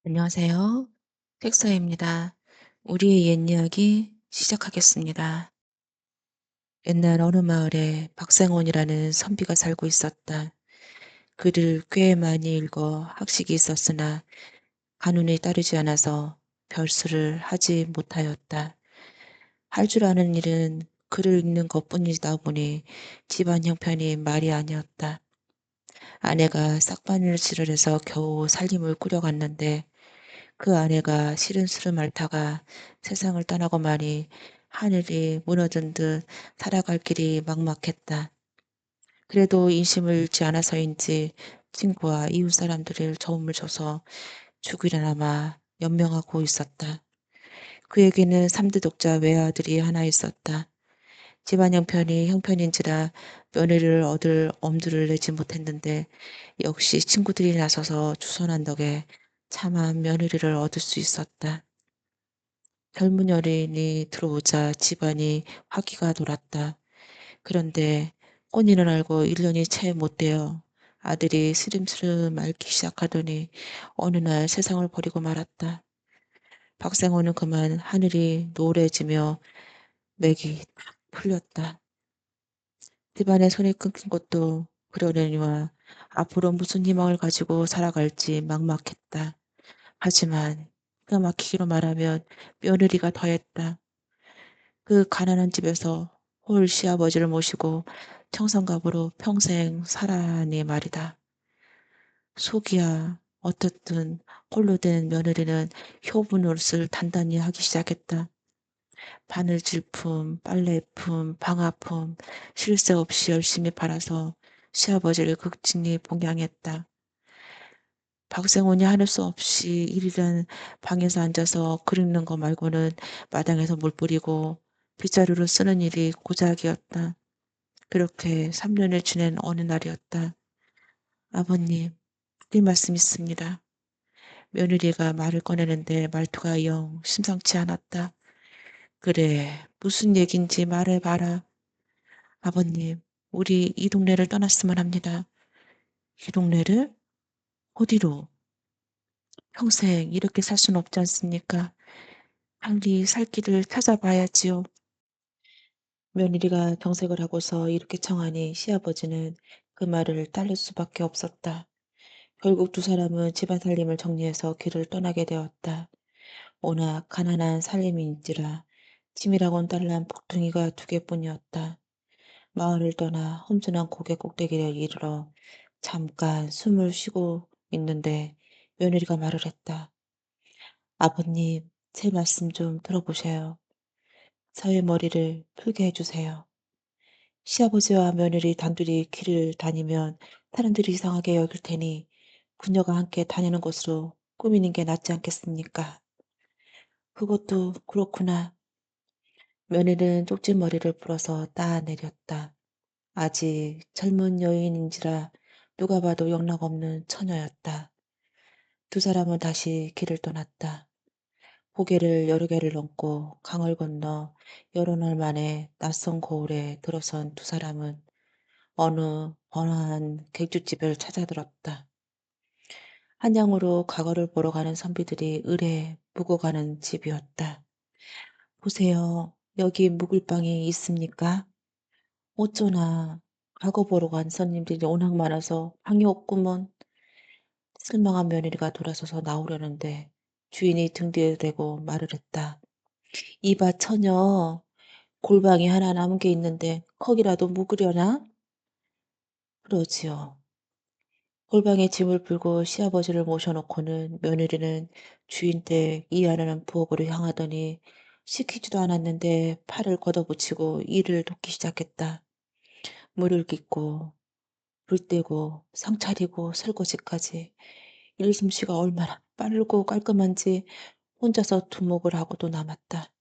안녕하세요. 책사입니다. 우리의 옛 이야기 시작하겠습니다. 옛날 어느 마을에 박생원이라는 선비가 살고 있었다. 글을 꽤 많이 읽어 학식이 있었으나 가문에 따르지 않아서 별수를 하지 못하였다. 할 줄 아는 일은 글을 읽는 것뿐이다 보니 집안 형편이 말이 아니었다. 아내가 싹바늘질을 해서 겨우 살림을 꾸려갔는데 그 아내가 싫은 술을 앓다가 세상을 떠나고 마니 하늘이 무너진 듯 살아갈 길이 막막했다. 그래도 인심을 잃지 않아서인지 친구와 이웃 사람들을 도움을 줘서 죽으려나마 연명하고 있었다. 그에게는 3대 독자 외아들이 하나 있었다. 집안 형편인지라 며느리를 얻을 엄두를 내지 못했는데 역시 친구들이 나서서 주선한 덕에 차마 며느리를 얻을 수 있었다. 젊은 여인이 들어오자 집안이 화기가 돌았다. 그런데 혼인을 알고 1년이 채 못 되어 아들이 스림스름 앓기 시작하더니 어느 날 세상을 버리고 말았다. 박생호는 그만 하늘이 노래지며 맥이 탁 풀렸다. 집안의 손이 끊긴 것도 그러려니와 앞으로 무슨 희망을 가지고 살아갈지 막막했다. 하지만 기가 막히기로 말하면 며느리가 더했다. 그 가난한 집에서 홀 시아버지를 모시고 청성갑으로 평생 살아니 말이다. 속이야 어떻든 홀로 된 며느리는 효부노릇을 단단히 하기 시작했다. 바느질품, 빨래품, 방화품 쉴 새 없이 열심히 팔아서 시아버지를 극진히 봉양했다. 박생원이 하는 수 없이 일이란 방에서 앉아서 글 읽는 거 말고는 마당에서 물 뿌리고 빗자루를 쓰는 일이 고작이었다. 그렇게 3년을 지낸 어느 날이었다. 아버님, 드릴 말씀 있습니다. 며느리가 말을 꺼내는데 말투가 영 심상치 않았다. 그래, 무슨 얘긴지 말해봐라. 아버님, 우리 이 동네를 떠났으면 합니다. 이 동네를? 어디로? 평생 이렇게 살 수는 없지 않습니까? 빨리 살 길을 찾아봐야지요. 며느리가 정색을 하고서 이렇게 청하니 시아버지는 그 말을 따를 수밖에 없었다. 결국 두 사람은 집안 살림을 정리해서 길을 떠나게 되었다. 워낙 가난한 살림인지라 짐이라곤 딸랑 복둥이가 2개뿐이었다. 마을을 떠나 험준한 고개 꼭대기에 이르러 잠깐 숨을 쉬고 있는데 며느리가 말을 했다. 아버님, 제 말씀 좀 들어보세요. 사회 머리를 풀게 해주세요. 시아버지와 며느리 단둘이 길을 다니면 사람들이 이상하게 여길 테니 부녀가 함께 다니는 곳으로 꾸미는 게 낫지 않겠습니까? 그것도 그렇구나. 며느리는 쪽지머리를 풀어서 따내렸다. 아직 젊은 여인인지라 누가 봐도 영락없는 처녀였다. 두 사람은 다시 길을 떠났다. 고개를 여러 개를 넘고 강을 건너 여러 날 만에 낯선 고을에 들어선 두 사람은 어느 번화한 객주집을 찾아들었다. 한양으로 과거를 보러 가는 선비들이 의뢰 묵어 가는 집이었다. 보세요. 여기 묵을 방이 있습니까? 어쩌나 과거 보러 간 손님들이 워낙 많아서 방이 없구먼. 실망한 며느리가 돌아서서 나오려는데 주인이 등 뒤에 대고 말을 했다. 이봐 처녀, 골방이 하나 남은 게 있는데 거기라도 묵으려나? 그러지요. 골방에 짐을 풀고 시아버지를 모셔놓고는 며느리는 주인 댁 이하라는 부엌으로 향하더니 시키지도 않았는데 팔을 걷어붙이고 일을 돕기 시작했다. 물을 깃고 불 떼고 상 차리고 설거지까지 일솜씨가 얼마나 빠르고 깔끔한지 혼자서 두목을 하고도 남았다.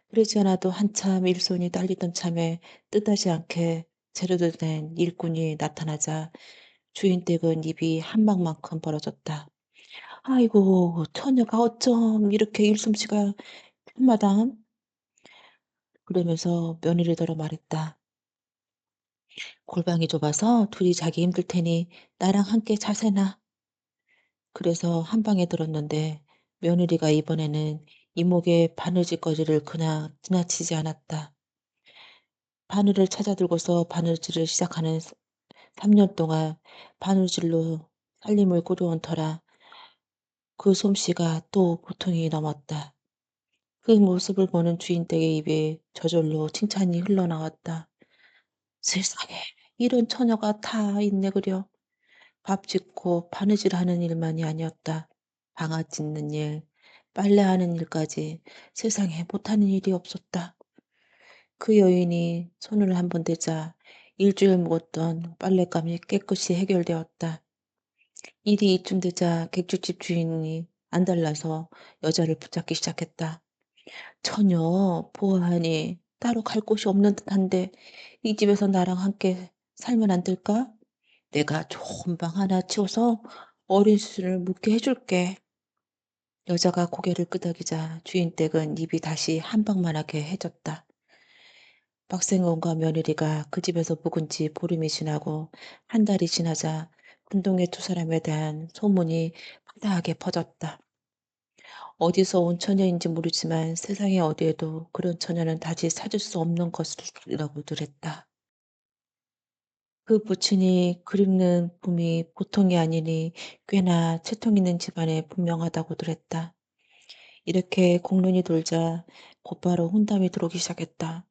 그러지 않아도 한참 일손이 딸리던 참에 뜻하지 않게 재료도 된 일꾼이 나타나자 주인 댁은 입이 한 방만큼 벌어졌다. 아이고 처녀가 어쩜 이렇게 일솜씨가 큰마당? 그러면서 며느리더러 말했다. 골방이 좁아서 둘이 자기 힘들 테니 나랑 함께 자세나. 그래서 한 방에 들었는데 며느리가 이번에는 이목의 바느질거리를 그냥 지나치지 않았다. 바늘을 찾아 들고서 바느질을 시작하는 3년 동안 바느질로 살림을 꾸려온 터라 그 솜씨가 또 보통이 넘었다. 그 모습을 보는 주인 댁의 입에 저절로 칭찬이 흘러나왔다. 세상에, 이런 처녀가 다 있네 그려. 밥 짓고 바느질하는 일만이 아니었다. 방아 찧는 일, 빨래하는 일까지 세상에 못하는 일이 없었다. 그 여인이 손을 한번 대자 일주일 묵었던 빨랫감이 깨끗이 해결되었다. 일이 이쯤 되자 객주집 주인이 안달나서 여자를 붙잡기 시작했다. "처녀 보아하니 따로 갈 곳이 없는 듯한데 이 집에서 나랑 함께 살면 안 될까? 내가 좋은 방 하나 치워서 어린 수를 묵게 해 줄게." 여자가 고개를 끄덕이자 주인 댁은 입이 다시 한방만하게 해졌다. 박생원과 며느리가 그 집에서 묵은 지 보름이 지나고 한 달이 지나자 군동의 두 사람에 대한 소문이 파다하게 퍼졌다. 어디서 온 처녀인지 모르지만 세상에 어디에도 그런 처녀는 다시 찾을 수 없는 것이라고들 했다. 그 부친이 그립는 붐이 보통이 아니니 꽤나 채통 있는 집안에 분명하다고들 했다. 이렇게 공론이 돌자 곧바로 혼담이 들어오기 시작했다.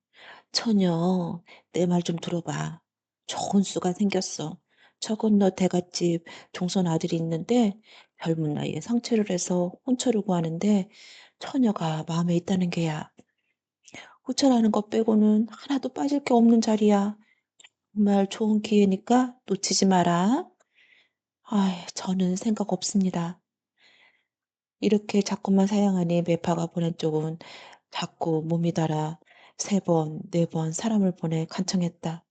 처녀, 내 말 좀 들어봐. 좋은 수가 생겼어. 저 건너 대갓집 종손 아들이 있는데 젊은 나이에 상처를 해서 혼처를 구하는데 처녀가 마음에 있다는 게야. 후처라는 것 빼고는 하나도 빠질 게 없는 자리야. 정말 좋은 기회니까 놓치지 마라. 아이, 저는 생각 없습니다. 이렇게 자꾸만 사양하니 매파가 보낸 쪽은 자꾸 몸이 달아 3번, 4번 사람을 보내 간청했다.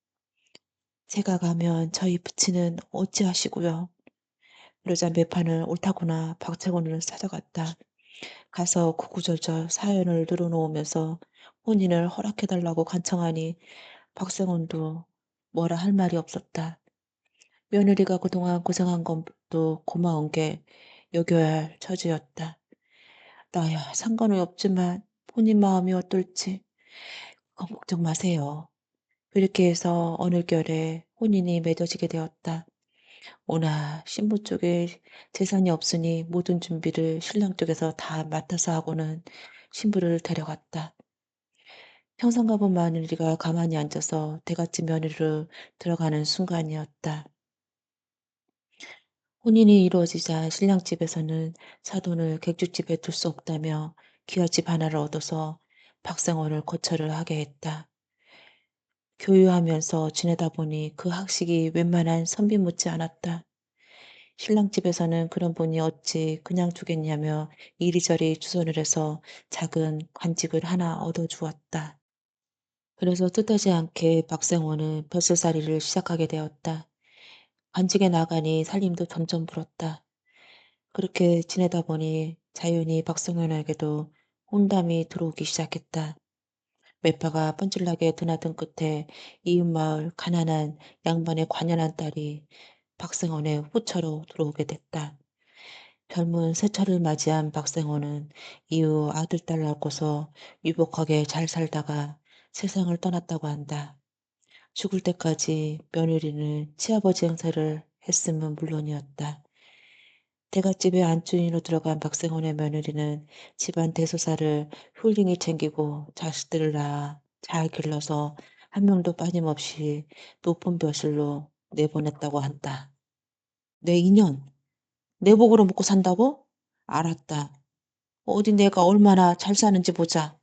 제가 가면 저희 부친은 어찌하시고요. 그러자 매파는 옳다구나 박채곤을 찾아갔다. 가서 구구절절 사연을 늘어놓으면서 혼인을 허락해달라고 간청하니 박생원도 뭐라 할 말이 없었다. 며느리가 그동안 고생한 것도 고마운 게 여겨야 할 처지였다. 나야 상관은 없지만 본인 마음이 어떨지 그건 걱정 마세요. 그렇게 해서 어느 결에 혼인이 맺어지게 되었다. 오나 신부 쪽에 재산이 없으니 모든 준비를 신랑 쪽에서 다 맡아서 하고는 신부를 데려갔다. 평상 가본 며느리가 가만히 앉아서 대갓집 며느리로 들어가는 순간이었다. 혼인이 이루어지자 신랑 집에서는 사돈을 객주집에 둘 수 없다며 기와집 하나를 얻어서 박상원을 거처를 하게 했다. 교유하면서 지내다 보니 그 학식이 웬만한 선비 못지 않았다. 신랑 집에서는 그런 분이 어찌 그냥 두겠냐며 이리저리 주선을 해서 작은 관직을 하나 얻어주었다. 그래서 뜻하지 않게 박생호는 벼슬살이를 시작하게 되었다. 관직에 나가니 살림도 점점 불었다. 그렇게 지내다 보니 자연히 박성현에게도 혼담이 들어오기 시작했다. 매파가 뻔질나게 드나든 끝에 이웃마을 가난한 양반의 관연한 딸이 박생원의 후처로 들어오게 됐다. 젊은 새철을 맞이한 박생원은 이후 아들, 딸 낳고서 유복하게 잘 살다가 세상을 떠났다고 한다. 죽을 때까지 며느리는 치아버지 행세를 했음은 물론이었다. 대갓집에 안주인으로 들어간 박생원의 며느리는 집안 대소사를 훌륭히 챙기고 자식들을 낳아 잘 길러서 한 명도 빠짐없이 높은 벼슬로 내보냈다고 한다. 내 인연, 내 복으로 먹고 산다고? 알았다. 어디 내가 얼마나 잘 사는지 보자.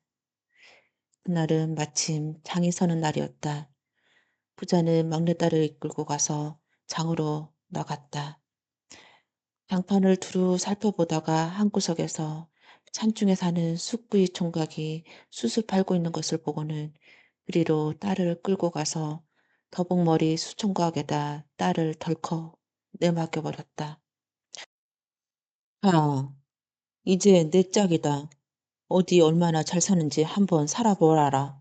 그날은 마침 장이 서는 날이었다. 부자는 막내딸을 이끌고 가서 장으로 나갔다. 장판을 두루 살펴보다가 한구석에서 산중에 사는 쑥구이 총각이 숯을 팔고 있는 것을 보고는 그리로 딸을 끌고 가서 더벅머리 수총각에다 딸을 덜컥 내맡겨 버렸다. 아, 이제 내 짝이다. 어디 얼마나 잘 사는지 한번 살아보라라.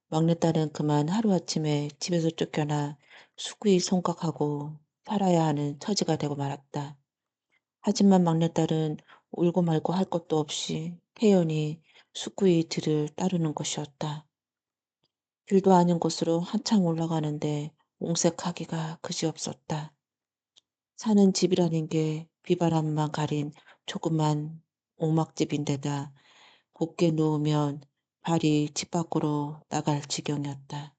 막내딸은 그만 하루아침에 집에서 쫓겨나 쑥구이 총각하고 살아야 하는 처지가 되고 말았다. 하지만 막내딸은 울고 말고 할 것도 없이 태연히 숙구의 뒤를 따르는 것이었다. 길도 아닌 곳으로 한참 올라가는데 옹색하기가 그지없었다. 사는 집이라는 게 비바람만 가린 조그만 옥막집인데다 곱게 누우면 발이 집 밖으로 나갈 지경이었다.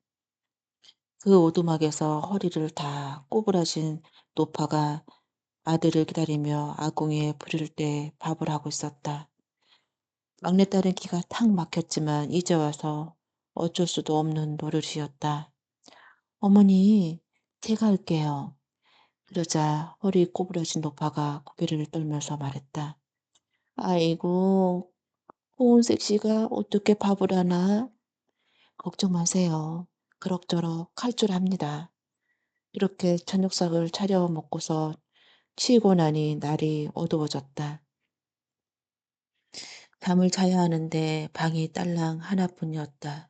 그 오두막에서 허리를 다 꼬부라진 노파가 아들을 기다리며 아궁이에 불을 때 밥을 하고 있었다. 막내딸은 기가 탁 막혔지만 이제 와서 어쩔 수도 없는 노릇이었다. 어머니, 제가 할게요. 그러자 허리 꼬부라진 노파가 고개를 떨면서 말했다. 아이고, 고은색 씨가 어떻게 밥을 하나? 걱정 마세요. 그럭저럭 할 줄 압니다. 이렇게 저녁상을 차려 먹고서 치우고 나니 날이 어두워졌다. 잠을 자야 하는데 방이 딸랑 하나뿐이었다.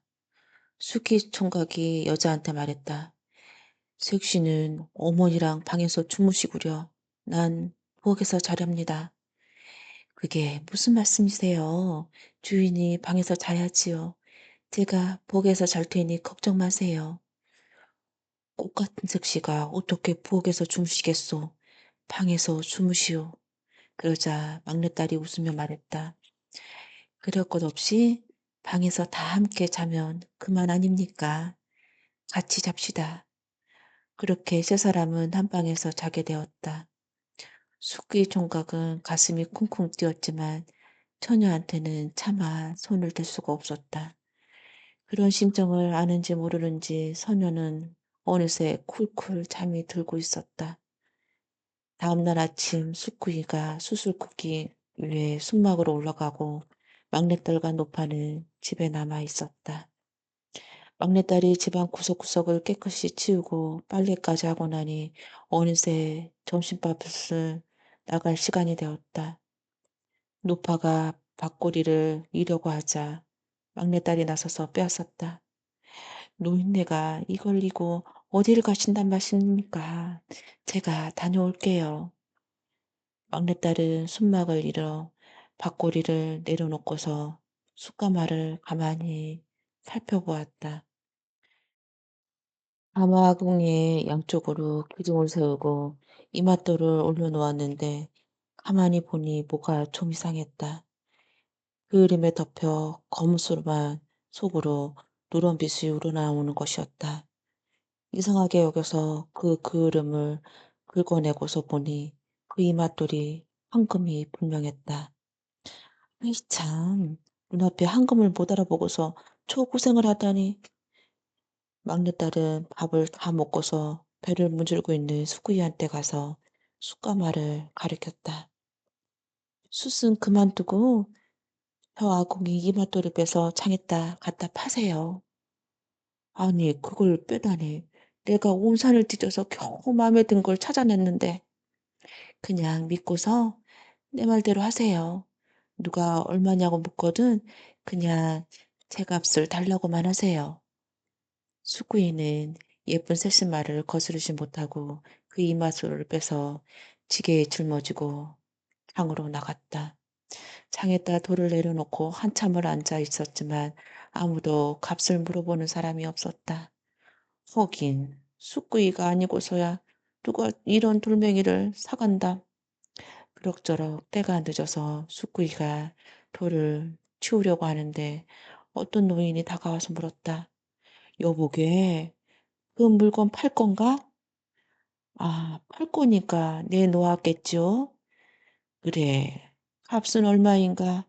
수기 총각이 여자한테 말했다. 색시는 어머니랑 방에서 주무시구려. 난 부엌에서 자렵니다. 그게 무슨 말씀이세요? 주인이 방에서 자야지요. 제가 부엌에서 잘 테니 걱정 마세요. 꽃 같은 색시가 어떻게 부엌에서 주무시겠소? 방에서 주무시오. 그러자 막내딸이 웃으며 말했다. 그럴 것 없이 방에서 다 함께 자면 그만 아닙니까? 같이 잡시다. 그렇게 세 사람은 한 방에서 자게 되었다. 숙기 총각은 가슴이 쿵쿵 뛰었지만 처녀한테는 차마 손을 댈 수가 없었다. 그런 심정을 아는지 모르는지 소녀는 어느새 쿨쿨 잠이 들고 있었다. 다음날 아침 숙구이가 수술국기 위에 숨막으로 올라가고 막내딸과 노파는 집에 남아 있었다. 막내딸이 집안 구석구석을 깨끗이 치우고 빨래까지 하고 나니 어느새 점심밥을 나갈 시간이 되었다. 노파가 밥꼬리를 이려고 하자 막내딸이 나서서 빼앗았다. 노인네가 이걸 이고 어디를 가신단 말씀입니까? 제가 다녀올게요. 막내딸은 숨막을 잃어 밥꼬리를 내려놓고서 숯가마를 가만히 살펴보았다. 가마궁의 양쪽으로 기둥을 세우고 이맛돌을 올려놓았는데 가만히 보니 뭐가 좀 이상했다. 그림에 덮여 검은수만 속으로 누런빛이 우러나오는 것이었다. 이상하게 여겨서 그 그을음을 긁어내고서 보니 그 이맛돌이 황금이 분명했다. 에이 참, 눈앞에 황금을 못 알아보고서 초고생을 하다니. 막내딸은 밥을 다 먹고서 배를 문질고 있는 수구이한테 가서 숯가마를 가리켰다. 숯은 그만두고 저 아궁이 이맛돌을 빼서 장에다 갖다 파세요. 아니, 그걸 빼다니. 내가 온 산을 뒤져서 겨우 마음에 든 걸 찾아냈는데 그냥 믿고서 내 말대로 하세요. 누가 얼마냐고 묻거든 그냥 제 값을 달라고만 하세요. 수구이는 예쁜 새신말을 거스르지 못하고 그 이마술을 빼서 지게에 짊어지고 방으로 나갔다. 장에다 돌을 내려놓고 한참을 앉아 있었지만 아무도 값을 물어보는 사람이 없었다. 허긴 쑥구이가 아니고서야 누가 이런 돌멩이를 사간다. 그럭저럭 때가 늦어서 쑥구이가 돌을 치우려고 하는데 어떤 노인이 다가와서 물었다. 여보게, 그 물건 팔 건가? 아, 팔 거니까 내놓았겠죠? 그래, 값은 얼마인가?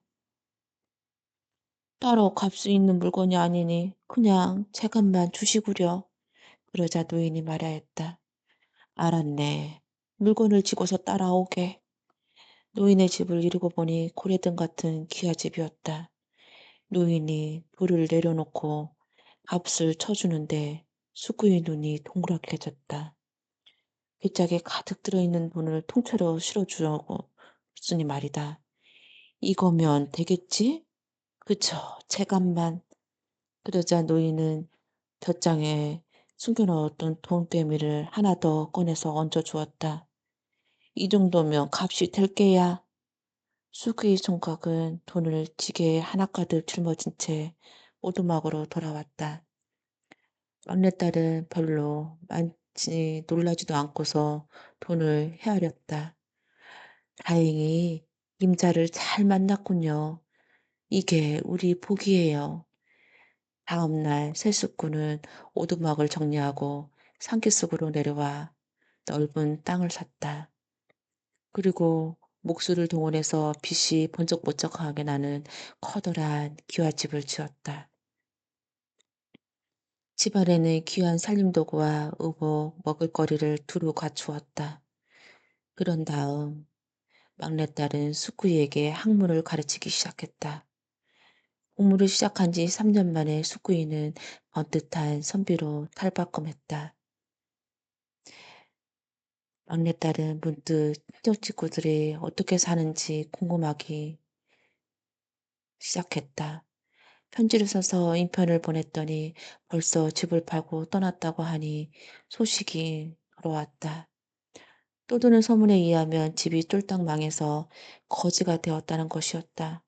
따로 값이 있는 물건이 아니니 그냥 제값만 주시구려. 그러자 노인이 말하였다. 알았네. 물건을 지고서 따라오게. 노인의 집을 이루고 보니 고래등 같은 기와집이었다. 노인이 돌을 내려놓고 값을 쳐주는데 수구의 눈이 동그랗게졌다. 빗짝에 가득 들어있는 돈을 통째로 실어주려고 쓰니 말이다. 이거면 되겠지? 그쵸, 제값만. 그러자 노인은 젖장에 숨겨놓았던 돈빼미를 하나 더 꺼내서 얹어주었다. 이 정도면 값이 될 게야. 수그의 총각은 돈을 지게에 하나가득 짊어진 채 오두막으로 돌아왔다. 막내딸은 별로 많이 놀라지도 않고서 돈을 헤아렸다. 다행히 임자를 잘 만났군요. 이게 우리 복이에요. 다음 날 새 숙부는 오두막을 정리하고 산기슭으로 내려와 넓은 땅을 샀다. 그리고 목수를 동원해서 빛이 번쩍번쩍하게 나는 커다란 기와집을 지었다. 집안에는 귀한 살림도구와 의복, 먹을거리를 두루 갖추었다. 그런 다음 막내딸은 숙구이에게 학문을 가르치기 시작했다. 공부를 시작한 지 3년 만에 숙구이는 번듯한 선비로 탈바꿈했다. 막내딸은 문득 친정 식구들이 어떻게 사는지 궁금하기 시작했다. 편지를 써서 인편을 보냈더니 벌써 집을 팔고 떠났다고 하니 소식이 돌아왔다. 떠도는 소문에 의하면 집이 쫄딱 망해서 거지가 되었다는 것이었다.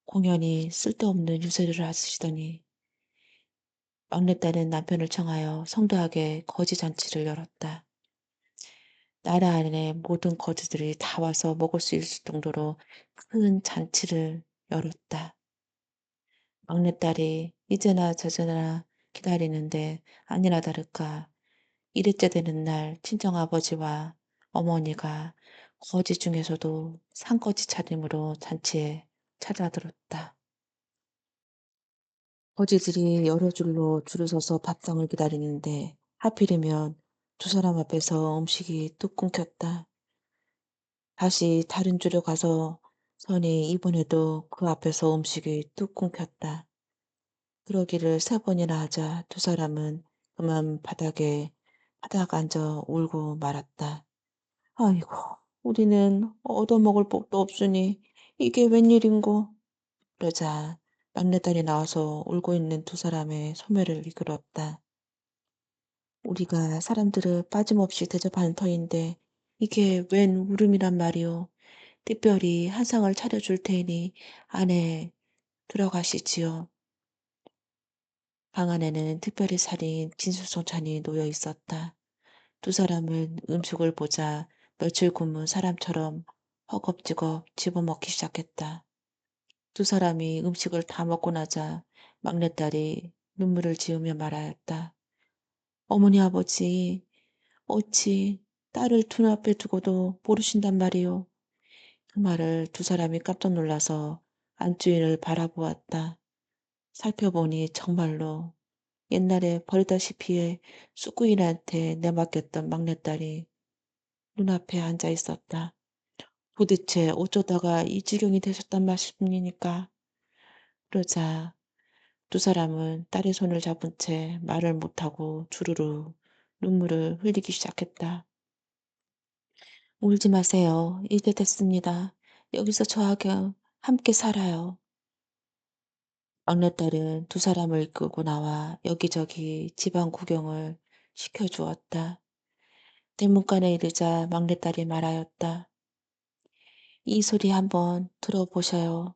공연히 쓸데없는 유세를 하시더니 막내딸은 남편을 청하여 성대하게 거지 잔치를 열었다. 나라 안에 모든 거지들이 다 와서 먹을 수 있을 정도로 큰 잔치를 열었다. 막내딸이 이제나 저제나 기다리는데 아니나 다를까 일일째 되는 날 친정아버지와 어머니가 거지 중에서도 산거지 차림으로 잔치에 찾아들었다. 거지들이 여러 줄로 줄을 서서 밥상을 기다리는데 하필이면 두 사람 앞에서 음식이 뚝 끊겼다. 다시 다른 줄에 가서 서니 이번에도 그 앞에서 음식이 뚝 끊겼다. 그러기를 세 번이나 하자 두 사람은 그만 바닥에 바닥 앉아 울고 말았다. 아이고, 우리는 얻어먹을 복도 없으니 이게 웬일인고. 그러자 막내딸이 나와서 울고 있는 두 사람의 소매를 이끌었다. 우리가 사람들을 빠짐없이 대접하는 터인데 이게 웬 울음이란 말이오. 특별히 한 상을 차려줄 테니 안에 들어가시지요. 방 안에는 특별히 차린 진수성찬이 놓여 있었다. 두 사람은 음식을 보자 며칠 굶은 사람처럼 허겁지겁 집어먹기 시작했다. 두 사람이 음식을 다 먹고 나자 막내딸이 눈물을 지으며 말하였다. 어머니 아버지 어찌 딸을 눈앞에 두고도 모르신단 말이오. 그 말을 두 사람이 깜짝 놀라서 안주인을 바라보았다. 살펴보니 정말로 옛날에 버리다시피 해 쑥구인한테 내맡겼던 막내딸이 눈앞에 앉아 있었다. 도대체 어쩌다가 이 지경이 되셨단 말씀입니까? 그러자 두 사람은 딸의 손을 잡은 채 말을 못하고 주르르 눈물을 흘리기 시작했다. 울지 마세요. 이제 됐습니다. 여기서 저하고 함께 살아요. 막내딸은 두 사람을 이끌고 나와 여기저기 집안 구경을 시켜주었다. 대문간에 이르자 막내딸이 말하였다. 이 소리 한번 들어보셔요.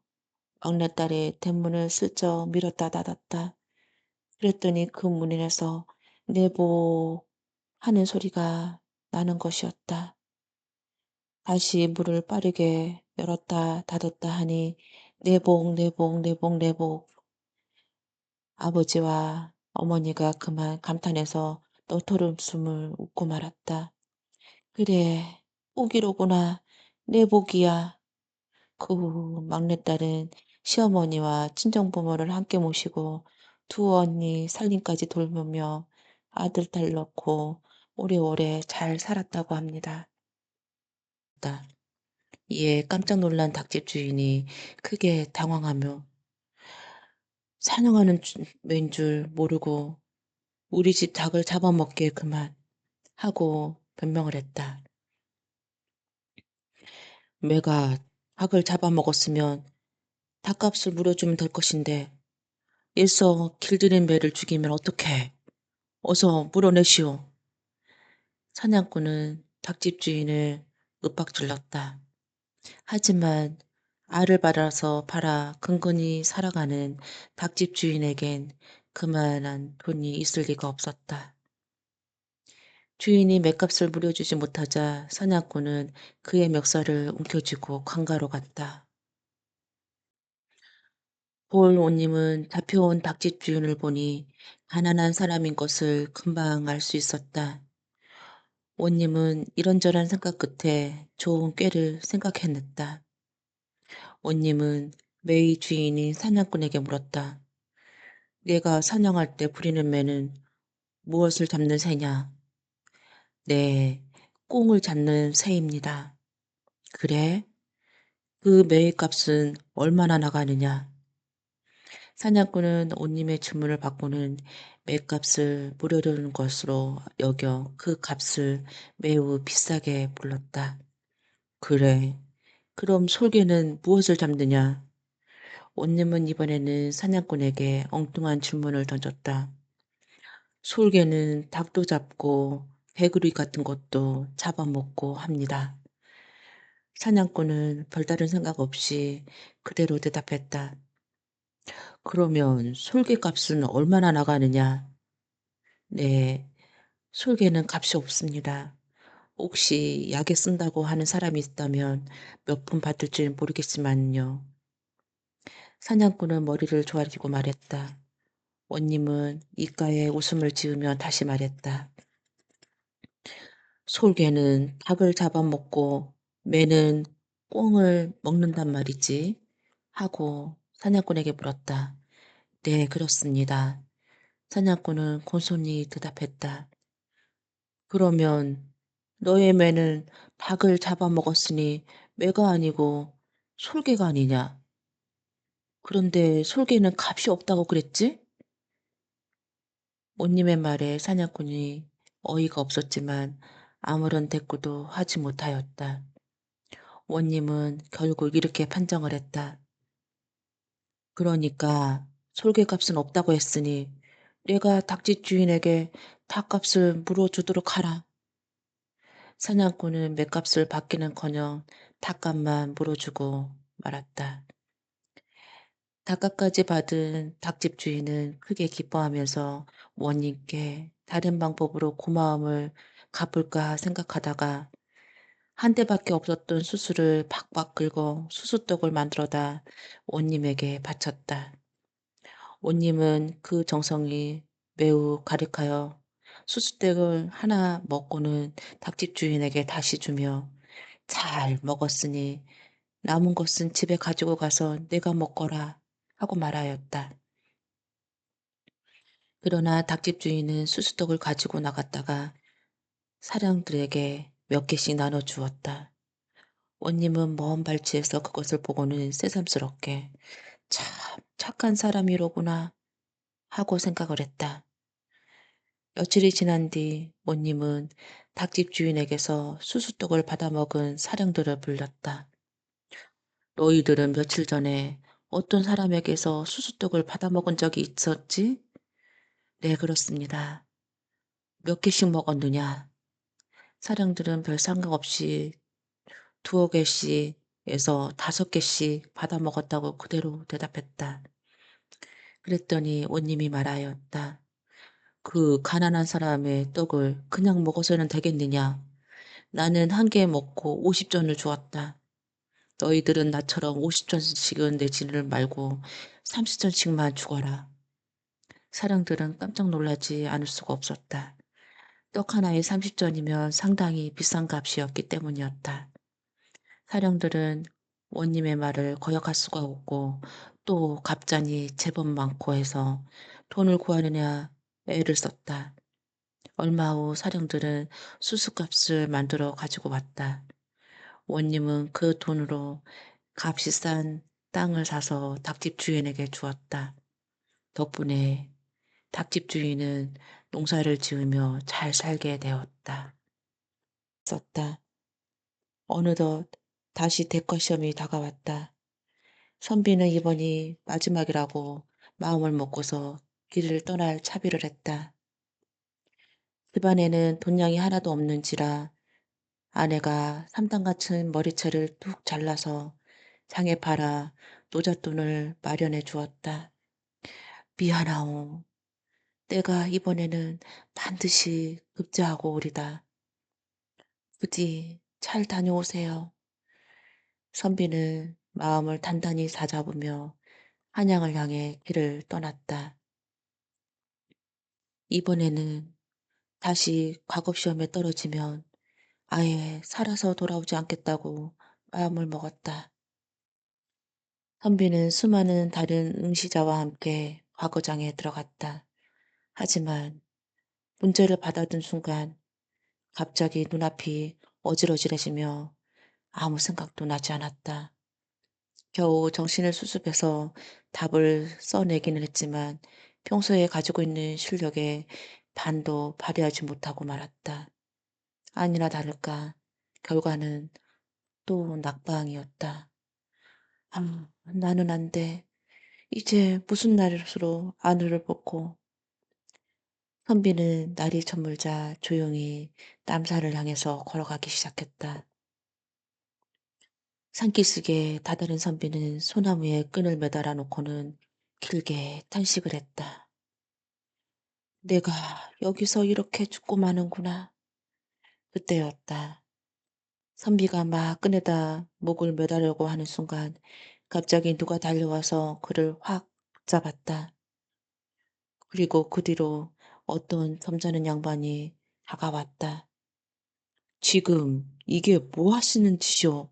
막내딸이 대문을 슬쩍 밀었다 닫았다. 그랬더니 그 문에서 내복 하는 소리가 나는 것이었다. 다시 문을 빠르게 열었다 닫았다 하니 내복 내복 내복 내복 아버지와 어머니가 그만 감탄해서 너토름 숨을 웃고 말았다. 그래 복이로구나 내 복이야. 그 후 막내딸은 시어머니와 친정부모를 함께 모시고 두 언니 살림까지 돌보며 아들 딸 낳고 오래오래 잘 살았다고 합니다. 이에 깜짝 놀란 닭집 주인이 크게 당황하며 사냥하는 맹줄 모르고 우리 집 닭을 잡아먹게 그만 하고 변명을 했다. 매가 닭을 잡아먹었으면 닭값을 물어주면 될 것인데 일서 길들인 매를 죽이면 어떡해. 어서 물어내시오. 사냥꾼은 닭집 주인을 윽박질렀다. 하지만 알을 받아서 팔아 근근히 살아가는 닭집 주인에겐 그만한 돈이 있을 리가 없었다. 주인이 맷값을 물어주지 못하자 사냥꾼은 그의 멱살을 움켜쥐고 관가로 갔다. 볼 오님은 잡혀온 닭집 주인을 보니 가난한 사람인 것을 금방 알 수 있었다. 오님은 이런저런 생각 끝에 좋은 꾀를 생각해냈다. 오님은 매의 주인인 사냥꾼에게 물었다. 내가 사냥할 때 부리는 매는 무엇을 잡는 새냐? 네, 꽁을 잡는 새입니다. 그래? 그 매의 값은 얼마나 나가느냐? 사냥꾼은 온님의 주문을 받고는 매값을 무료라는 것으로 여겨 그 값을 매우 비싸게 불렀다. 그래. 그럼 솔개는 무엇을 잡느냐? 온님은 이번에는 사냥꾼에게 엉뚱한 질문을 던졌다. 솔개는 닭도 잡고 개구리 같은 것도 잡아먹고 합니다. 사냥꾼은 별다른 생각 없이 그대로 대답했다. 그러면 솔개 값은 얼마나 나가느냐? 네, 솔개는 값이 없습니다. 혹시 약에 쓴다고 하는 사람이 있다면 몇 푼 받을지 모르겠지만요. 사냥꾼은 머리를 조아리고 말했다. 원님은 입가에 웃음을 지으며 다시 말했다. 솔개는 닭을 잡아먹고 매는 꿩을 먹는단 말이지. 하고 사냥꾼에게 물었다. 네, 그렇습니다. 사냥꾼은 곤손히 대답했다. 그러면 너의 매는 닭을 잡아먹었으니 매가 아니고 솔개가 아니냐? 그런데 솔개는 값이 없다고 그랬지? 온님의 말에 사냥꾼이 어이가 없었지만 아무런 대꾸도 하지 못하였다. 원님은 결국 이렇게 판정을 했다. 그러니까 솔개값은 없다고 했으니 내가 닭집 주인에게 닭값을 물어주도록 하라. 사냥꾼은 맷값을 받기는커녕 닭값만 물어주고 말았다. 닭값까지 받은 닭집 주인은 크게 기뻐하면서 원님께 다른 방법으로 고마움을 갚을까 생각하다가 한 대밖에 없었던 수수를 박박 긁어 수수떡을 만들어다 원님에게 바쳤다. 원님은 그 정성이 매우 가득하여 수수떡을 하나 먹고는 닭집 주인에게 다시 주며 잘 먹었으니 남은 것은 집에 가지고 가서 내가 먹거라 하고 말하였다. 그러나 닭집 주인은 수수떡을 가지고 나갔다가 사람들에게 몇 개씩 나눠 주었다. 원님은 먼 발치에서 그것을 보고는 새삼스럽게 참 착한 사람이로구나 하고 생각을 했다. 며칠이 지난 뒤 원님은 닭집 주인에게서 수수떡을 받아먹은 사령들을 불렀다. 너희들은 며칠 전에 어떤 사람에게서 수수떡을 받아먹은 적이 있었지? 네, 그렇습니다. 몇 개씩 먹었느냐? 사령들은 별 생각 없이 두어 개씩에서 5개씩 받아먹었다고 그대로 대답했다. 그랬더니 원님이 말하였다. 그 가난한 사람의 떡을 그냥 먹어서는 되겠느냐? 나는 한 개 먹고 50전을 주었다. 너희들은 나처럼 50전씩은 내지를 말고 30전씩만 죽어라. 사람들은 깜짝 놀라지 않을 수가 없었다. 떡 하나에 30전이면 상당히 비싼 값이었기 때문이었다. 사령들은 원님의 말을 거역할 수가 없고 또 갑잔이 제법 많고 해서 돈을 구하느냐 애를 썼다. 얼마 후 사령들은 수수값을 만들어 가지고 왔다. 원님은 그 돈으로 값이 싼 땅을 사서 닭집 주인에게 주었다. 덕분에 닭집 주인은 농사를 지으며 잘 살게 되었다. 썼다. 어느덧 다시 대과 시험이 다가왔다. 선비는 이번이 마지막이라고 마음을 먹고서 길을 떠날 차비를 했다. 집안에는 돈량이 하나도 없는지라 아내가 삼단 같은 머리채를 뚝 잘라서 장에 팔아 노잣돈을 마련해 주었다. 미안하오. 내가 이번에는 반드시 급제하고 오리다. 부디 잘 다녀오세요. 선비는 마음을 단단히 다잡으며 한양을 향해 길을 떠났다. 이번에는 다시 과거시험에 떨어지면 아예 살아서 돌아오지 않겠다고 마음을 먹었다. 선비는 수많은 다른 응시자와 함께 과거장에 들어갔다. 하지만 문제를 받아든 순간 갑자기 눈앞이 어지러지해지며 아무 생각도 나지 않았다. 겨우 정신을 수습해서 답을 써내기는 했지만 평소에 가지고 있는 실력에 반도 발휘하지 못하고 말았다. 아니나 다를까 결과는 또 낙방이었다. 아, 나는 안 돼. 이제 무슨 날으로 안으를 벗고 선비는 날이 저물자 조용히 남산을 향해서 걸어가기 시작했다. 산기슭에 다다른 선비는 소나무에 끈을 매달아 놓고는 길게 탄식을 했다. 내가 여기서 이렇게 죽고 마는구나. 그때였다. 선비가 막 끈에다 목을 매달려고 하는 순간 갑자기 누가 달려와서 그를 확 붙잡았다. 그리고 그 뒤로 어떤 점잖은 양반이 다가왔다. 지금 이게 뭐 하시는 짓이오?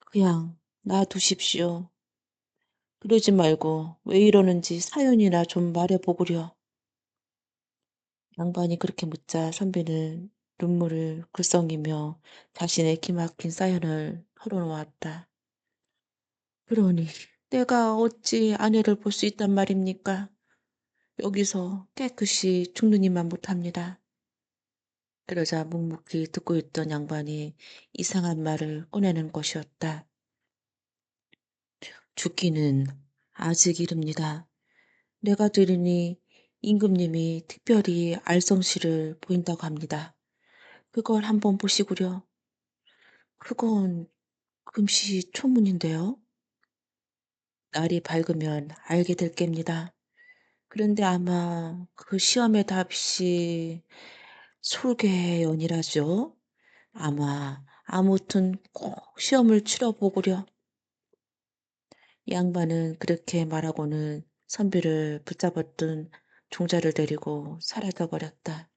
그냥 놔두십시오. 그러지 말고 왜 이러는지 사연이나 좀 말해보구려. 양반이 그렇게 묻자 선비는 눈물을 글썽이며 자신의 기막힌 사연을 털어놓았다. 그러니 내가 어찌 아내를 볼 수 있단 말입니까? 여기서 깨끗이 죽느니만 못합니다. 그러자 묵묵히 듣고 있던 양반이 이상한 말을 꺼내는 것이었다. 죽기는 아직 이릅니다. 내가 들으니 임금님이 특별히 알성시를 보인다고 합니다. 그걸 한번 보시구려. 그건 금시초문인데요. 날이 밝으면 알게 될 geb니다. 그런데 아마 그 시험의 답이 솔개연이라죠. 아마 아무튼 꼭 시험을 치러 보구려. 양반은 그렇게 말하고는 선비를 붙잡았던 종자를 데리고 사라져 버렸다.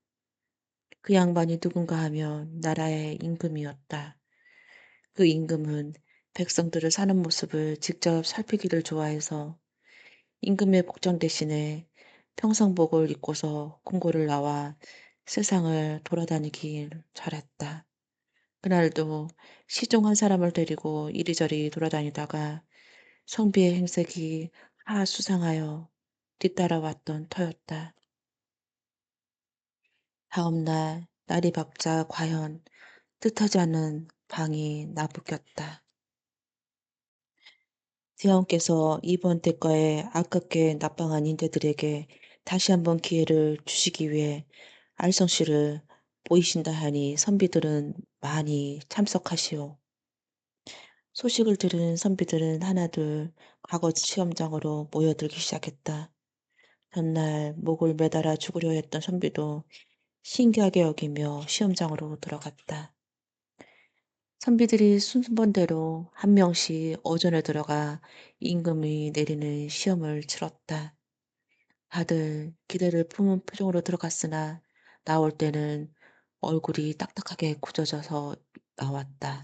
그 양반이 누군가 하면 나라의 임금이었다. 그 임금은 백성들을 사는 모습을 직접 살피기를 좋아해서 임금의 복장 대신에 평상복을 입고서 궁궐을 나와 세상을 돌아다니길 잘했다. 그날도 시종 한 사람을 데리고 이리저리 돌아다니다가 성비의 행색이 수상하여 뒤따라왔던 터였다. 다음 날 날이 밝자 과연 뜻하지 않은 방이 나부꼈다. 대왕께서 이번 대가에 아깝게 납방한 인재들에게 다시 한번 기회를 주시기 위해 알성씨를 보이신다 하니 선비들은 많이 참석하시오. 소식을 들은 선비들은 하나둘 과거 시험장으로 모여들기 시작했다. 전날 목을 매달아 죽으려 했던 선비도 신기하게 여기며 시험장으로 들어갔다. 선비들이 순번대로 한 명씩 오전에 들어가 임금이 내리는 시험을 치렀다. 다들 기대를 품은 표정으로 들어갔으나 나올 때는 얼굴이 딱딱하게 굳어져서 나왔다.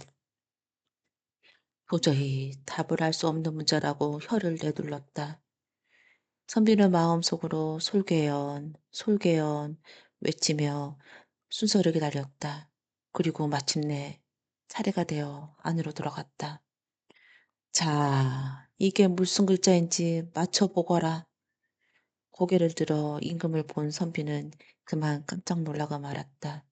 도저히 답을 할 수 없는 문제라고 혀를 내둘렀다. 선비는 마음속으로 솔개연, 솔개연 외치며 순서를 기다렸다. 그리고 마침내 차례가 되어 안으로 들어갔다. 자, 이게 무슨 글자인지 맞춰보거라. 고개를 들어 임금을 본 선비는 그만 깜짝 놀라가 말았다.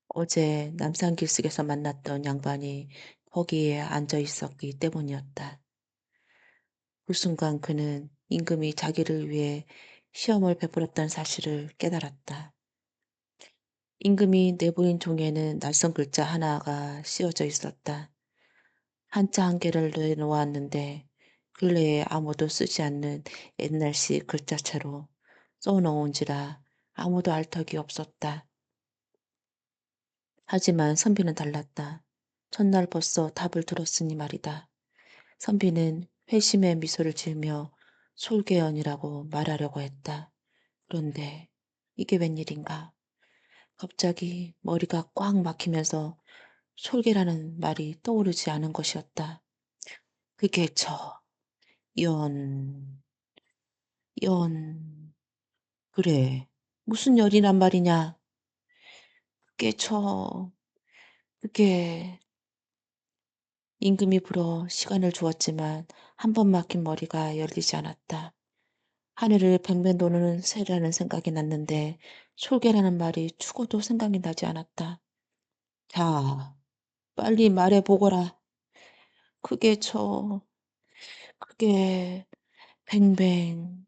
어제 남산길석에서 만났던 양반이 거기에 앉아 있었기 때문이었다. 그 순간 그는 임금이 자기를 위해 시험을 베풀었다는 사실을 깨달았다. 임금이 내보인 종이에는 낯선 글자 하나가 씌어져 있었다. 한자 한 개를 내놓았는데 근래에 아무도 쓰지 않는 옛날식 글자체로 써놓은지라 아무도 알 턱이 없었다. 하지만 선비는 달랐다. 첫날 벌써 답을 들었으니 말이다. 선비는 회심의 미소를 지으며 솔개연이라고 말하려고 했다. 그런데 이게 웬일인가? 갑자기 머리가 꽉 막히면서 솔개라는 말이 떠오르지 않은 것이었다. 그게 연, 연, 그래. 무슨 연이란 말이냐? 그게 그게 임금이 불어 시간을 주었지만 한 번 막힌 머리가 열리지 않았다. 하늘을 뱅뱅 도는 새라는 생각이 났는데 솔개라는 말이 죽어도 생각이 나지 않았다. 자, 빨리 말해보거라. 그게 그게 뱅뱅.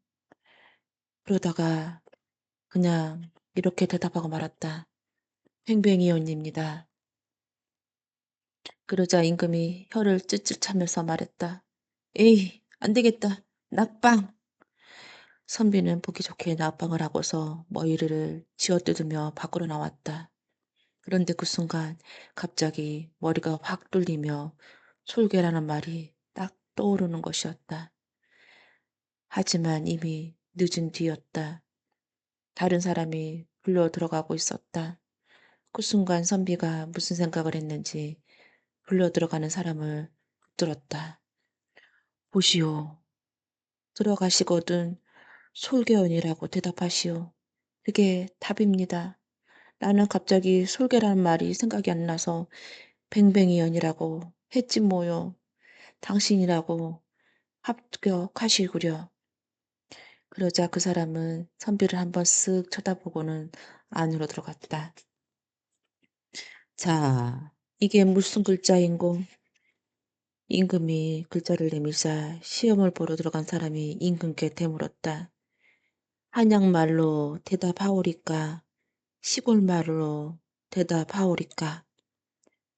그러다가 그냥 이렇게 대답하고 말았다. 뱅뱅이온입니다. 그러자 임금이 혀를 찔찔 차면서 말했다. 에이, 안 되겠다. 낙방. 선비는 보기 좋게 낙방을 하고서 머리를 쥐어뜯으며 밖으로 나왔다. 그런데 그 순간 갑자기 머리가 확 뚫리며 솔개라는 말이 딱 떠오르는 것이었다. 하지만 이미 늦은 뒤였다. 다른 사람이 불려 들어가고 있었다. 그 순간 선비가 무슨 생각을 했는지 불려 들어가는 사람을 붙들었다. 보시오. 들어가시거든 솔개연이라고 대답하시오. 그게 답입니다. 나는 갑자기 솔개라는 말이 생각이 안 나서 뱅뱅이연이라고 했지 뭐요. 당신이라고 합격하시구려. 그러자 그 사람은 선비를 한번 쓱 쳐다보고는 안으로 들어갔다. 자, 이게 무슨 글자인고? 임금이 글자를 내밀자 시험을 보러 들어간 사람이 임금께 되물었다. 한양말로 대답하오리까? 시골말로 대답하오리까?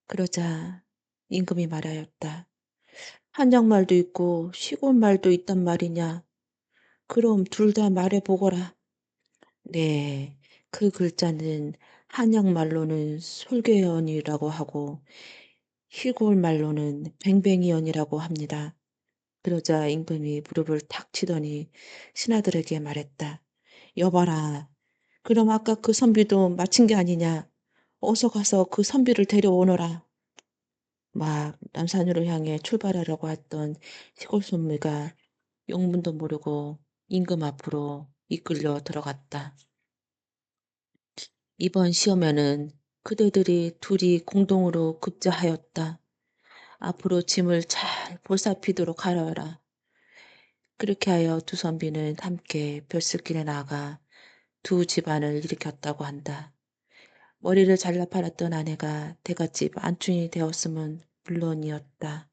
그러자 임금이 말하였다. 한양말도 있고 시골말도 있단 말이냐? 그럼 둘 다 말해보거라. 네, 그 글자는 한양말로는 솔개연이라고 하고 시골말로는 뱅뱅이연이라고 합니다. 그러자 임금이 무릎을 탁 치더니 신하들에게 말했다. 여봐라. 그럼 아까 그 선비도 마친 게 아니냐. 어서 가서 그 선비를 데려오너라. 막 남산으로 향해 출발하려고 했던 시골 선비가 용문도 모르고 임금 앞으로 이끌려 들어갔다. 이번 시험에는 그대들이 둘이 공동으로 급제하였다. 앞으로 짐을 잘 보살피도록 하여라. 그렇게 하여 두 선비는 함께 벼슬길에 나가 두 집안을 일으켰다고 한다. 머리를 잘라 팔았던 아내가 대갓집 안춘이 되었음은 물론이었다.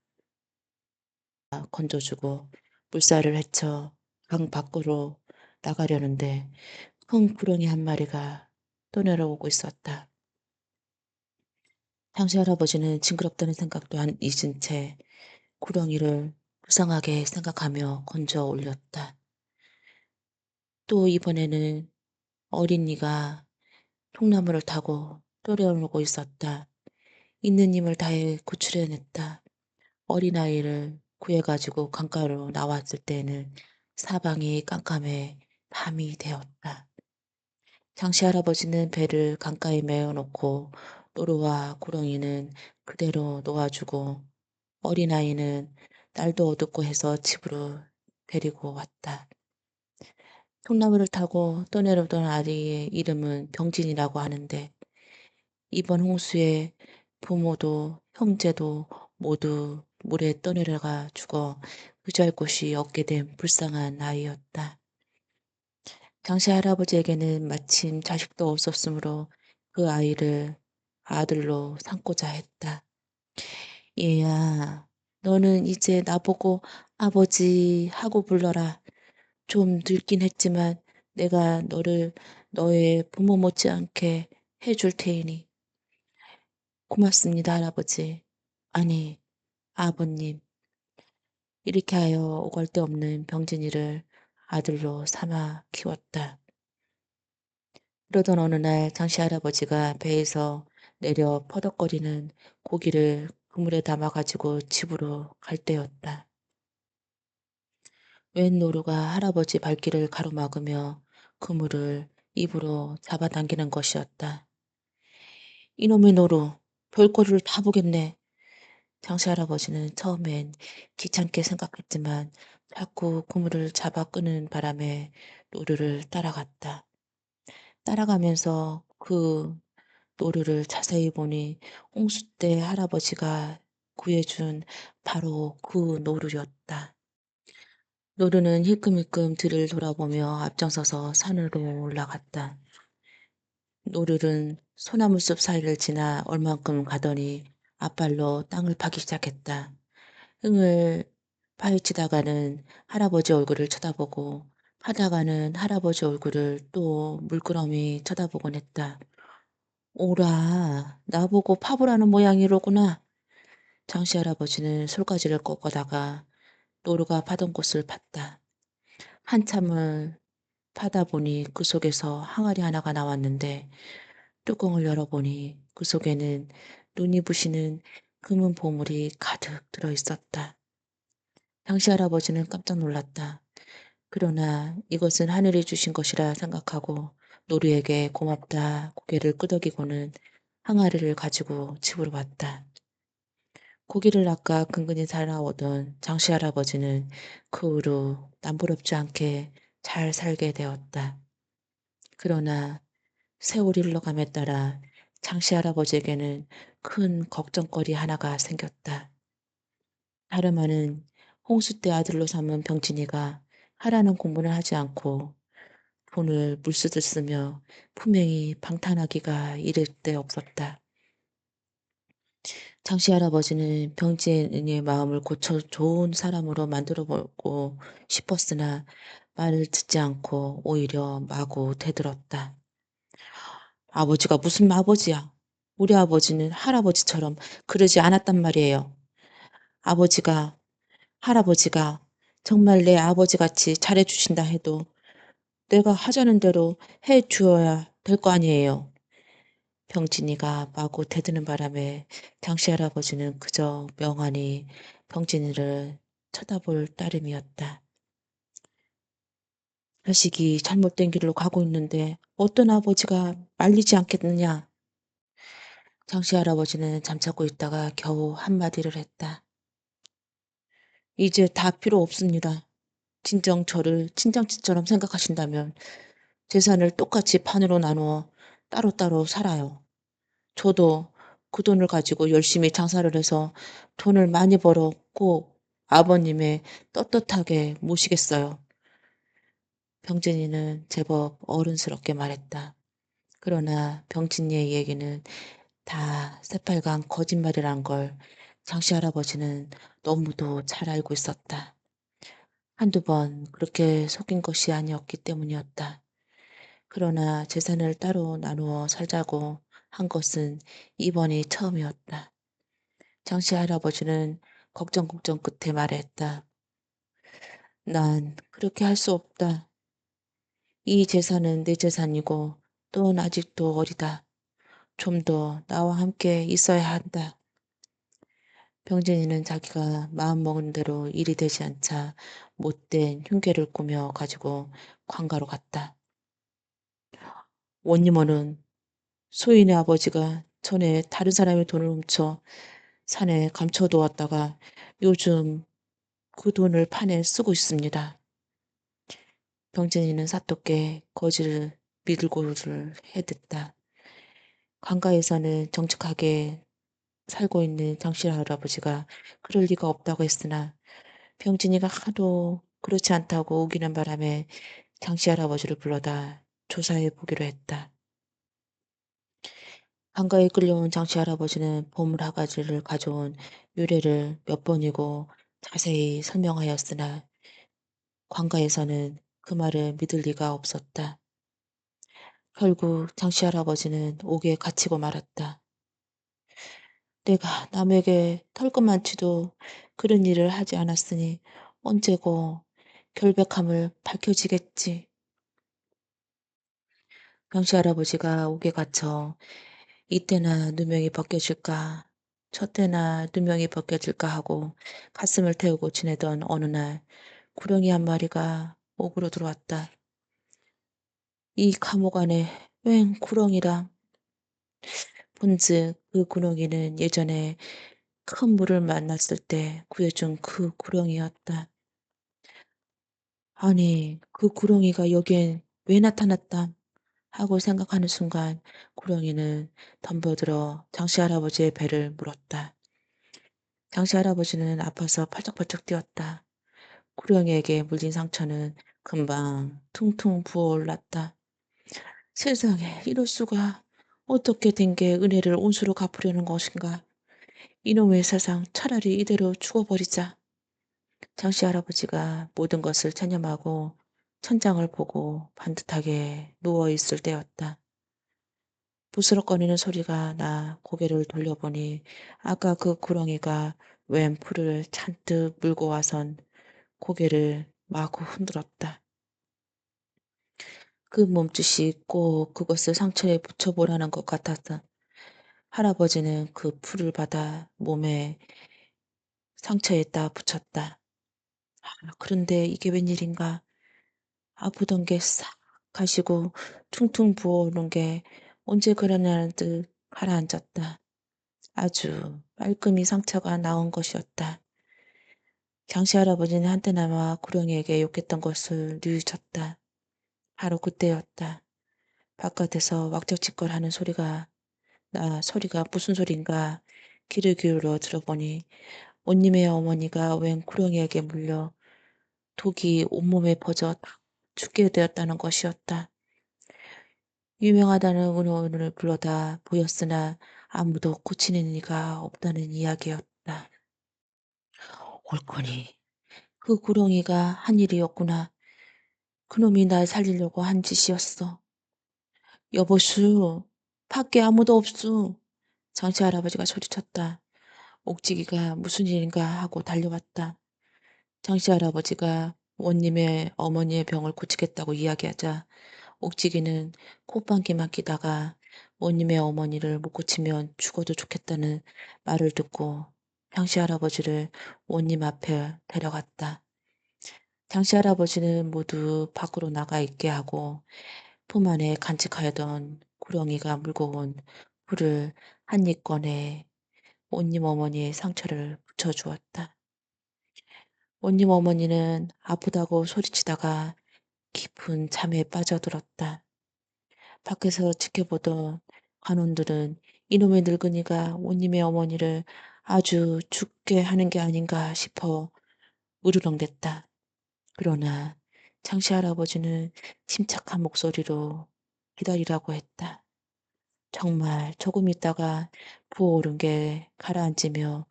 건져주고 물살을 헤쳐 강 밖으로 나가려는데 큰 구렁이 한 마리가 떠내려오고 있었다. 당시 할아버지는 징그럽다는 생각도 안 잊은 채 구렁이를 불쌍하게 생각하며 건져 올렸다. 또 이번에는 어린이가 통나무를 타고 떠내려오고 있었다. 있는 힘을 다해 구출해냈다. 어린아이를 구해가지고 강가로 나왔을 때에는 사방이 깜깜해 밤이 되었다. 장씨 할아버지는 배를 강가에 메어놓고 노루와 구렁이는 그대로 놓아주고 어린아이는 날도 어둡고 해서 집으로 데리고 왔다. 통나무를 타고 떠내려오던 아이의 이름은 병진이라고 하는데 이번 홍수에 부모도 형제도 모두 물에 떠내려가 죽어 의지할 곳이 없게 된 불쌍한 아이였다. 당시 할아버지에게는 마침 자식도 없었으므로 그 아이를 아들로 삼고자 했다. 얘야, 너는 이제 나보고 아버지 하고 불러라. 좀 늙긴 했지만 내가 너를 너의 부모 못지않게 해줄 테이니. 고맙습니다, 할아버지. 아니, 아버님. 이렇게 하여 오갈 데 없는 병진이를 아들로 삼아 키웠다. 그러던 어느 날 장씨 할아버지가 배에서 내려 퍼덕거리는 고기를 그물에 담아 가지고 집으로 갈 때였다. 웬 노루가 할아버지 발길을 가로막으며 그물을 입으로 잡아당기는 것이었다. 이놈의 노루, 별꼴을 다 보겠네. 장씨 할아버지는 처음엔 귀찮게 생각했지만 자꾸 그물을 잡아 끄는 바람에 노루를 따라갔다. 따라가면서 그 노루를 자세히 보니 홍수 때 할아버지가 구해준 바로 그 노루였다. 노루는 힐끔힐끔 뒤를 돌아보며 앞장서서 산으로 올라갔다. 노루는 소나무숲 사이를 지나 얼만큼 가더니 앞발로 땅을 파기 시작했다. 흥을 파헤치다가는 할아버지 얼굴을 쳐다보고 파다가는 할아버지 얼굴을 또 물끄러미 쳐다보곤 했다. 오라, 나보고 파보라는 모양이로구나. 장씨 할아버지는 솔가지를 꺾어다가 노루가 파던 곳을 팠다. 한참을 파다 보니 그 속에서 항아리 하나가 나왔는데 뚜껑을 열어보니 그 속에는 눈이 부시는 금은 보물이 가득 들어 있었다. 장씨 할아버지는 깜짝 놀랐다. 그러나 이것은 하늘이 주신 것이라 생각하고 노루에게 고맙다 고개를 끄덕이고는 항아리를 가지고 집으로 왔다. 고기를 아까 근근히 살아오던 장씨 할아버지는 그 후로 남부럽지 않게 잘 살게 되었다. 그러나 세월이 흘러감에 따라 장씨 할아버지에게는 큰 걱정거리 하나가 생겼다. 다름 아닌 홍수 때 아들로 삼은 병진이가 하라는 공부는 하지 않고 돈을 물쓰듯 쓰며 품행이 방탄하기가 이를 데 없었다. 장씨 할아버지는 병진이의 마음을 고쳐 좋은 사람으로 만들어 보고 싶었으나 말을 듣지 않고 오히려 마구 대들었다. 아버지가 무슨 아버지야. 우리 아버지는 할아버지처럼 그러지 않았단 말이에요. 아버지가, 할아버지가 정말 내 아버지같이 잘해주신다 해도 내가 하자는 대로 해 주어야 될 거 아니에요. 병진이가 마구 대드는 바람에 장씨 할아버지는 그저 멍하니 병진이를 쳐다볼 따름이었다. 자식이 잘못된 길로 가고 있는데 어떤 아버지가 말리지 않겠느냐. 장씨 할아버지는 잠자고 있다가 겨우 한마디를 했다. 이제 다 필요 없습니다. 진정 저를 친정집처럼 생각하신다면 재산을 똑같이 판으로 나누어 따로따로 살아요. 저도 그 돈을 가지고 열심히 장사를 해서 돈을 많이 벌어 꼭 아버님의 떳떳하게 모시겠어요. 병진이는 제법 어른스럽게 말했다. 그러나 병진이의 얘기는 다 새빨간 거짓말이란 걸 장씨 할아버지는 너무도 잘 알고 있었다. 한두 번 그렇게 속인 것이 아니었기 때문이었다. 그러나 재산을 따로 나누어 살자고 한 것은 이번이 처음이었다. 장씨 할아버지는 걱정 끝에 말했다. 난 그렇게 할 수 없다. 이 재산은 내 재산이고 넌 아직도 어리다. 좀 더 나와 함께 있어야 한다. 병진이는 자기가 마음먹은 대로 일이 되지 않자 못된 흉계를 꾸며 가지고 관가로 갔다. 원님어는 소인의 아버지가 전에 다른 사람의 돈을 훔쳐 산에 감춰두었다가 요즘 그 돈을 판에 쓰고 있습니다. 병진이는 사토께 거지를 밀고를 해댔다. 관가에서는 정직하게 살고 있는 장씨 할아버지가 그럴 리가 없다고 했으나 병진이가 하도 그렇지 않다고 우기는 바람에 장씨 할아버지를 불러다 조사해 보기로 했다. 관가에 끌려온 장씨 할아버지는 보물 한 가지를 가져온 유래를 몇 번이고 자세히 설명하였으나 관가에서는 그 말을 믿을 리가 없었다. 결국 장씨 할아버지는 옥에 갇히고 말았다. 내가 남에게 털끝만치도 그런 일을 하지 않았으니 언제고 결백함을 밝혀지겠지. 장씨 할아버지가 옥에 갇혀 이때나 누명이 벗겨질까, 저때나 누명이 벗겨질까 하고 가슴을 태우고 지내던 어느 날 구렁이 한 마리가 옥으로 들어왔다. 이 감옥 안에 웬 구렁이라. 본즉 그 구렁이는 예전에 큰 물을 만났을 때 구해준 그 구렁이였다. 아니, 그 구렁이가 여기엔 왜 나타났다 하고 생각하는 순간 구렁이는 덤벼들어 장씨 할아버지의 배를 물었다. 장씨 할아버지는 아파서 팔짝팔짝 뛰었다. 구렁이에게 물린 상처는 금방 퉁퉁 부어올랐다. 세상에 이럴 수가. 어떻게 된 게 은혜를 온수로 갚으려는 것인가. 이놈의 세상 차라리 이대로 죽어버리자. 장씨 할아버지가 모든 것을 체념하고 천장을 보고 반듯하게 누워있을 때였다. 부스럭거리는 소리가 나 고개를 돌려보니 아까 그 구렁이가 웬 풀을 잔뜩 물고 와선 고개를 마구 흔들었다. 그 몸짓이 꼭 그것을 상처에 붙여보라는 것 같았다. 할아버지는 그 풀을 받아 몸에 상처에다 붙였다. 그런데 이게 웬일인가? 아프던 게 싹 가시고 퉁퉁 부어오른 게 언제 그러냐는 듯 가라앉았다. 아주 깔끔히 상처가 나온 것이었다. 장씨 할아버지는 한때나마 구렁이에게 욕했던 것을 뉘우쳤다. 바로 그때였다. 바깥에서 왁자지껄 하는 소리가 무슨 소린가 귀를 기울여 들어보니 온님의 어머니가 웬 구렁이에게 물려 독이 온몸에 퍼져 다 죽게 되었다는 것이었다. 유명하다는 은호인을 불러다 보였으나 아무도 고치는 이가 없다는 이야기였다. 옳거니 그 구렁이가 한 일이었구나. 그놈이 날 살리려고 한 짓이었어. 여보수, 밖에 아무도 없수. 장치 할아버지가 소리쳤다. 옥지기가 무슨 일인가 하고 달려왔다. 장씨 할아버지가 원님의 어머니의 병을 고치겠다고 이야기하자 옥지기는 콧방귀만 끼다가 원님의 어머니를 못 고치면 죽어도 좋겠다는 말을 듣고 장씨 할아버지를 원님 앞에 데려갔다. 장씨 할아버지는 모두 밖으로 나가 있게 하고 품 안에 간직하였던 구렁이가 물고 온 풀을 한 입 꺼내 원님 어머니의 상처를 붙여주었다. 원님 어머니는 아프다고 소리치다가 깊은 잠에 빠져들었다. 밖에서 지켜보던 관원들은 이놈의 늙은이가 원님의 어머니를 아주 죽게 하는 게 아닌가 싶어 으르렁댔다. 그러나 장씨 할아버지는 침착한 목소리로 기다리라고 했다. 정말 조금 있다가 부어오른 게 가라앉으며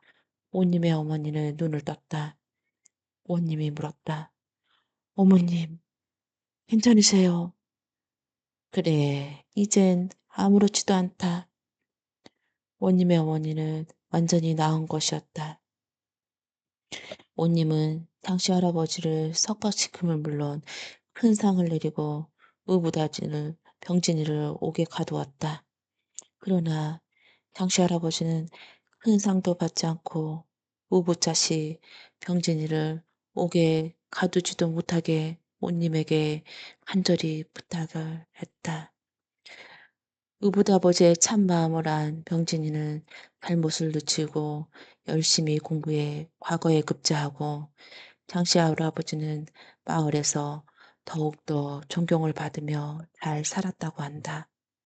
원님의 어머니는 눈을 떴다. 원님이 물었다. 어머님, 괜찮으세요? 그래, 이젠 아무렇지도 않다. 원님의 어머니는 완전히 나은 것이었다. 원님은 장씨 할아버지를 석각시킴을 물론 큰 상을 내리고 의붓아지는 병진이를 옥에 가두었다. 그러나 장씨 할아버지는 큰 상도 받지 않고 의붓자시 병진이를 옥에 가두지도 못하게 원님에게 간절히 부탁을 했다. 의붓아버지의 참마음을 안 병진이는 잘못을 늦추고 열심히 공부해 과거에 급제하고 장씨 할아버지는 마을에서 더욱더 존경을 받으며 잘 살았다고 한다.